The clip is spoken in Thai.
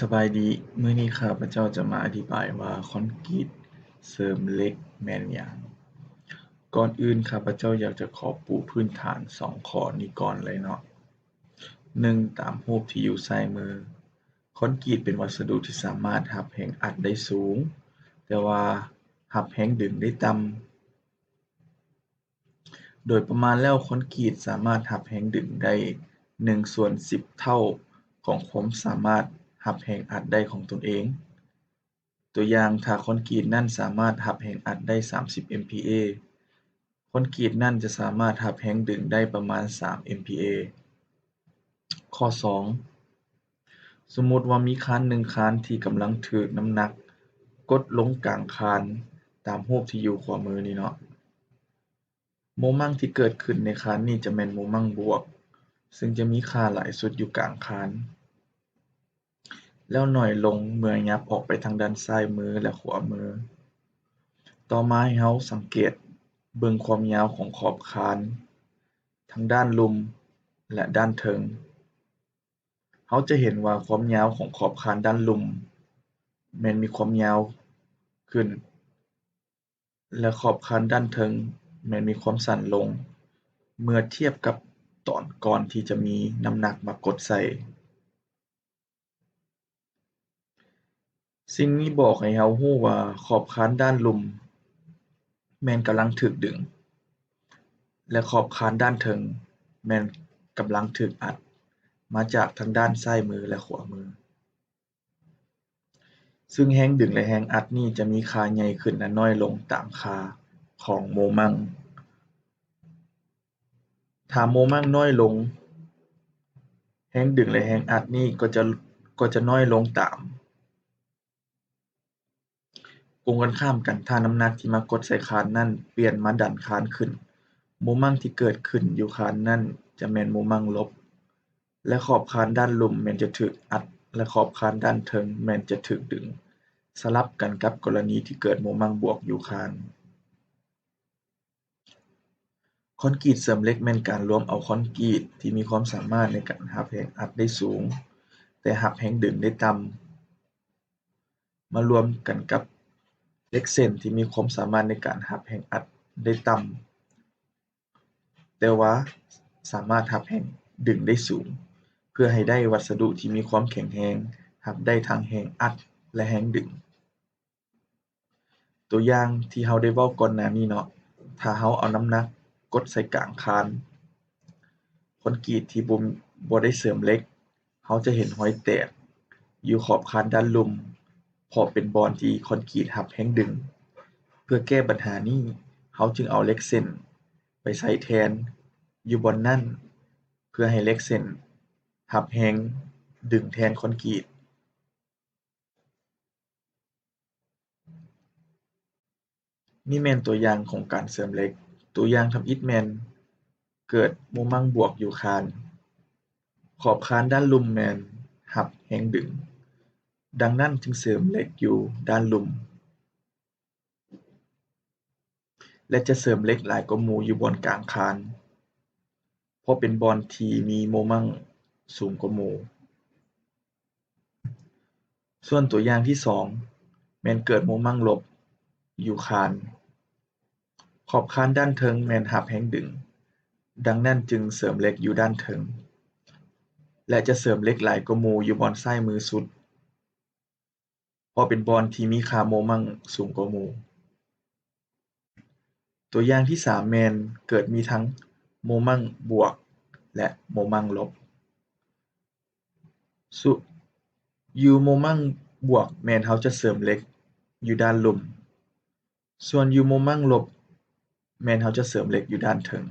สบายดีมื้อนี้ข้าพเจ้าจะมาอธิบายว่าคอนกรีตเสริมเหล็กแม่นหยังก่อนอื่นข้าพเจ้าอยากจะขอปูพื้นฐาน2ข้อนี้ก่อนเลยเนาะ1ตามรูปที่อยู่ซ้ายมือคอนกรีตเป็นวัสดุที่สามารถรับแรงอัดได้สูงแต่ว่ารับแรงดึงได้ต่ำโดยประมาณแล้วคอนกรีตสามารถรับแรงดึงได้1/10เท่าของความสามารถรับแรงอัดได้ของตนเองตัวอย่างถ้าคอนกรีตนั้นสามารถรับแรงอัดได้30 MPa คอนกรีตนั้นจะสามารถรับแรงดึงได้ประมาณ3 MPa ข้อ2สมมุติว่ามีคาน1คานที่กำลังถูกน้ำหนักกดลงกลางคานตามรูปที่อยู่ขวามือนี้เนาะโมเมนต์ที่เกิดขึ้นในคานนี้จะแม่นโมเมนต์บวกซึ่งจะมีค่าหลายสุดอยู่กลางคานแล้วน้อยลงเมื่อยับออกไปทางด้านซ้ายมือและขวามือต่อมาให้เราสังเกตเบิ่งความยาวของขอบคานทั้งด้านลุ่มและด้านเทิงเราจะเห็นว่าความยาวของขอบคานด้านลุ่มแม่นมีความยาวขึ้นและขอบคานด้านเทิงแม่นมีความสั้นลงเมื่อเทียบกับตอนก่อนที่จะมีน้ำหนักมากดใส่สิ่งนี้บอกให้เรารู้ว่าขอบคานด้านลุ่มแม่นกำลังถูกดึงและขอบคานด้านเทิงแม่นกำลังถูกอัดมาจากทั้งด้านซ้ายมือและขวามือซึ่งแรงดึงและแรงอัดนี้จะมีค่าใหญ่ขึ้นและน้อยลงตามค่าของโมเมนต์ถ้าโมเมนต์น้อยลงแรงดึงและแรงอัดนี้ก็จะน้อยลงตามตรงกันข้ามกันถ้าน้ำหนักที่มากดใส่คานนั้นเปลี่ยนมาดันคานขึ้นโมเมนต์ที่เกิดขึ้นอยู่คานนั้นจะแม่นโมเมนต์ลบและขอบคานด้านลุ่มแม่นจะถูกอัดและขอบคานด้านเทิงแม่นจะถูกดึงสลับกันกับกรณีที่เกิดโมเมนต์บวกอยู่คานคอนกรีตเสริมเหล็กแม่นการรวมเอาคอนกรีตที่มีความสามารถในการรับแรงอัดได้สูงแต่รับแรงดึงได้ต่ำมารวมกันกับเหล็กเส้นที่มีความสามารถในการรับแรงอัดได้ต่ำแต่ว่าสามารถรับแรงดึงได้สูงเพื่อให้ได้วัสดุที่มีความแข็งแรงรับได้ทั้งแรงอัดและแรงดึงตัวอย่างที่เราได้เว้าก่อนหน้านี้เนาะถ้าเราเอาน้ำหนักกดใส่กลางคานคอนกรีตที่บ่ได้เสริมเหล็กเราจะเห็นรอยแตกอยู่ขอบคานด้านลุ่มเพราะเป็นบอนที่คอนกรีตรับแรงดึงเพื่อแก้ปัญหานี้เราจึงเอาเหล็กเส้นไปใส่แทนอยู่บอนนั้นเพื่อให้เหล็กเส้นรับแรงดึงแทนคอนกรีตนี่แม่นตัวอย่างของการเสริมเหล็กตัวอย่างทำอิฐแม่นเกิดโมเมนต์บวกอยู่คานขอบคานด้านลุ่มแม่นรับแรงดึงดังนั้นจึงเสริมเหล็กอยู่ด้านลุ่มและจะเสริมเหล็กหลายกว่าหมู่อยู่บอนกลางคานเพราะเป็นบอนที่มีโมเมนต์สูงกว่าหมู่ส่วนตัวอย่างที่2แม่นเกิดโมเมนต์ลบอยู่คานขอบคานด้านเทิงแม่นรับแรงดึงดังนั้นจึงเสริมเหล็กอยู่ด้านเทิงและจะเสริมเหล็กหลายกว่าหมู่อยู่บอนซ้ายมือสุดเพราะเป็นบอนที่มีค่าโมเมนต์สูงกว่าหมู่ตัวอย่างที่3แม่นเกิดมีทั้งโมเมนต์บวกและโมเมนต์ลบอยู่โมเมนต์บวกแม่นเราจะเสริมเหล็กอยู่ด้านลุ่มส่วนอยู่โมเมนต์ลบแม่นเราจะเสริมเหล็กอยู่ด้านเทิง